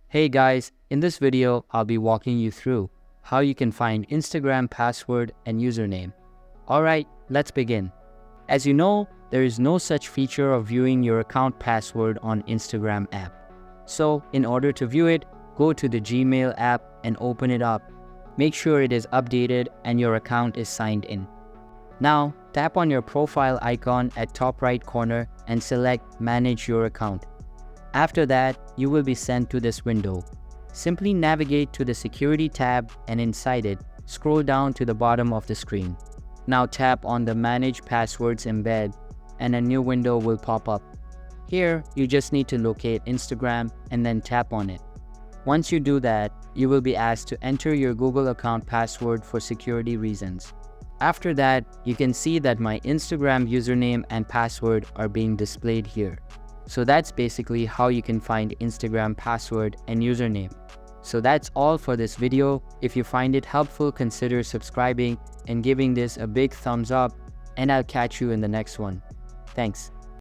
Hey guys, in this video, I'll be walking you through how you can find Instagram password and username. Alright, let's begin. As you know, there is no such feature of viewing your account password on Instagram app. So, in order to view it, go to the Gmail app and open it up. Make sure it is updated and your account is signed in. Now, tap on your profile icon at top right corner and select Manage Your Account. After that, you will be sent to this window. Simply navigate to the Security tab and inside it, scroll down to the bottom of the screen. Now tap on the Manage Passwords embed and a new window will pop up. Here, you just need to locate Instagram and then tap on it. Once you do that, you will be asked to enter your Google account password for security reasons. After that, you can see that my Instagram username and password are being displayed here. So that's basically how you can find Instagram password and username. So that's all for this video. If you find it helpful, consider subscribing and giving this a big thumbs up, and I'll catch you in the next one. Thanks.